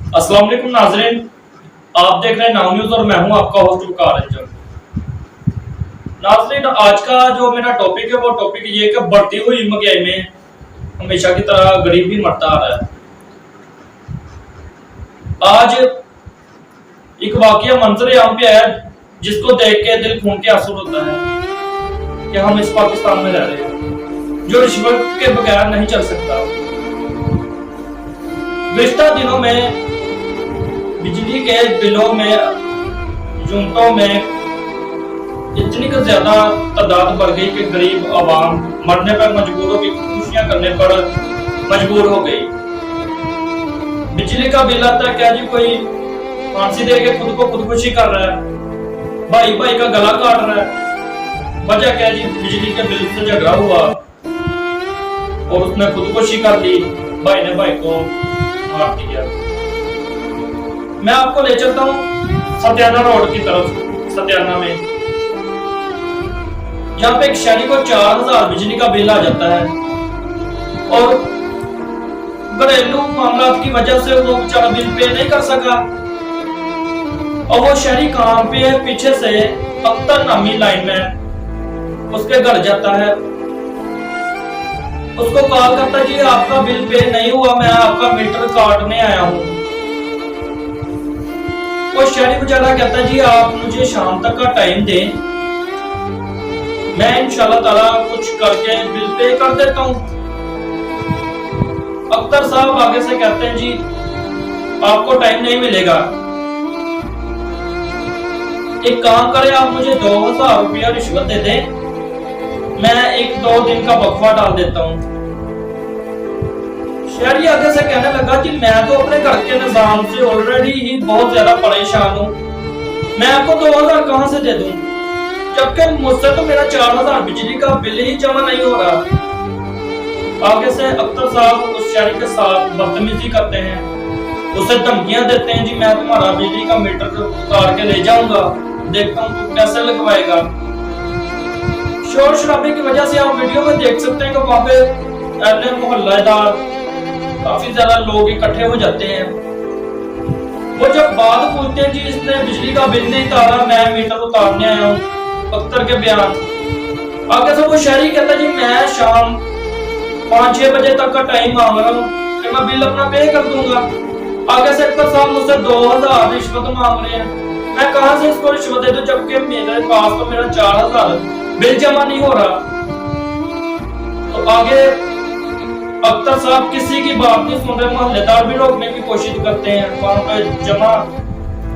अस्सलाम वालेकुम नाज़रीन, आप देख रहे हैं नाउ न्यूज़ और मैं हूं आपका होस्ट वकार रंजन। नाज़रीन, आज का जो मेरा टॉपिक है वो टॉपिक ये है कि बढ़ती हुई महंगाई में हमेशा की तरह गरीब भी मरता आ रहा है। आज एक वाकया मंजर आम पे आया जिसको देख के दिल खून के आंसू होता है कि हम इस पाकिस्तान में रह रहे हैं जो रिश्वत के बगैर नहीं चल सकता। गुज़िश्ता दिनों में बिजली के बिलों में यूनिटों में इतनी का ज्यादा तादाद बढ़ गई कि गरीब आवाम मरने पर मजबूर हो गई, खुशियां करने पर मजबूर हो गई। बिजली का बिल आता है क्या जी, कोई फांसी दे के खुद को खुदकुशी कर रहा है, भाई भाई का गला काट रहा है। वजह क्या जी, बिजली के बिल से झगड़ा हुआ और उसने खुदकुशी कर ली, भाई ने भाई को मार दिया। मैं आपको ले चलता हूँ सत्याना रोड की तरफ। सत्याना में यहाँ पे एक शहरी को 4000 बिजली का बिल आ जाता है और घरेलू मामला की वजह से वो बेचारा बिल पे नहीं कर सका और वो शहरी काम पे है। पीछे से अख्तर नामी लाइन में उसके घर जाता है, उसको कॉल करता है जी आपका बिल पे नहीं हुआ, मैं आपका मीटर काटने आया हूँ। वो शहरी बेचारा कहता है जी आप मुझे शाम तक का टाइम दें, मैं इंशाल्लाह ताला कुछ करके बिल पे कर देता हूँ। अख्तर साहब आगे से कहते हैं जी आपको टाइम नहीं मिलेगा, एक काम करें आप मुझे 2000 रुपया रिश्वत दे दें, मैं 1-2 दिन का वक्फा डाल देता हूँ। शहरी आगे से कहने लगा कि मैं तो अपने घर के निजाम से ऑलरेडी ही बहुत ज्यादा परेशान हूँ, मैं आपको 2000 कहां से दे दूं, जबकि मुझसे तो मेरा 4000 बिजली का बिल ही जमा नहीं हो रहा। आगे से अख्तर साहब उस शहरी के साथ बदतमीजी करते हैं, उसे धमकियां देते हैं जी मैं तुम्हारा बिजली का मीटर उतार के ले जाऊंगा, देखता हूँ तू कैसे लगवाएगा। शोर शराबे की वजह से आप वीडियो में देख सकते हैं कि वहां पे अहले मोहल्लेदार काफी ज्यादा लोग इकट्ठे हो जाते हैं। वो जब बात पूछते हैं जी इसने बिजली का बिल नहीं उतारा, मैं मीटर उतारने आया हूँ, अख्तर के बयान आगे से वो शहरी कहता है जी मैं शाम 5-6 बजे तक का टाइम मांग रहा हूँ कि मैं बिल अपना पे कर दूंगा। आगे से अख्तर साहब मुझसे 2000 रिश्वत मांग रहे हैं, मैं कहां से इसको रिश्वत दे दूं जबकि मेरे पास तो मेरा 4000 बिल जमा नहीं हो रहा। तो आगे अख्तर साहब किसी की बात नहीं सुन रहे, मोहल्लेदार भी रोकने की कोशिश करते हैं। वहां पे जमा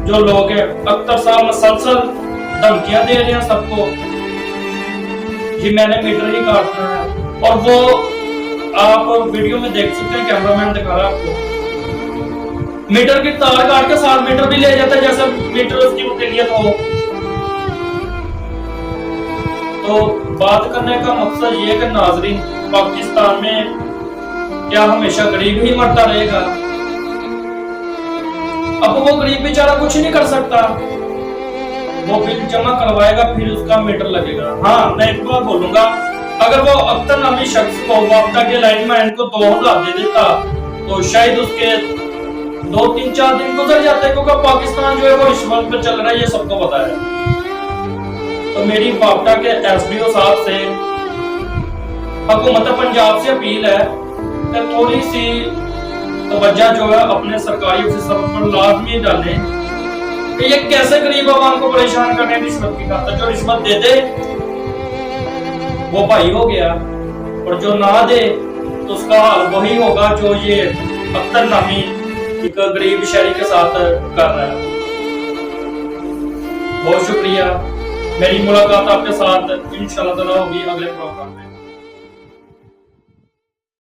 जो लोग हैं, अख्तर साहब मुसलसल धमकियां दे रहे हैं सबको कि मैंने मीटर ही काटना है। और वो आप वीडियो में देख सकते हैं, कैमरामैन दिखा रहा है आपको, मीटर की तार काट के 7 मीटर भी ले जाता है जैसे मीटर उसकी वकीलियत हो। तो बात करने का मकसद ये है कि नाजरीन, पाकिस्तान में क्या हमेशा गरीब ही मरता रहेगा? अब वो गरीब बेचारा कुछ नहीं कर सकता, वो बिल जमा करवाएगा फिर उसका मीटर लगेगा। हाँ, मैं एक बार बोलूंगा, अगर वो अख्तर नामी शख्स को वापदा के लाइनमैन को 2000 दे देता तो शायद उसके 2-3-4 दिन गुजर जाते, क्योंकि पाकिस्तान जो है वो रिश्वत पे चल रहा है, ये सबको पता है। तो मेरी वापदा के एसडीओ साहब से, हुकूमत पंजाब से अपील है कि थोड़ी सी तवज्जो जो है अपने सरकारी ऑफिसर पर लाजमी डालें कि ये कैसे गरीब आवाम को परेशान करने रिश्वत की खातिर। जो रिश्वत दे दे वो भाई हो गया और जो ना दे तो उसका हाल वही होगा जो ये अख्तर नामी एक गरीब शहरी के साथ कर रहा है। बहुत शुक्रिया, मेरी मुलाकात आपके साथ इंशाल्लाह ताला होगी अगले प्रोग्राम में।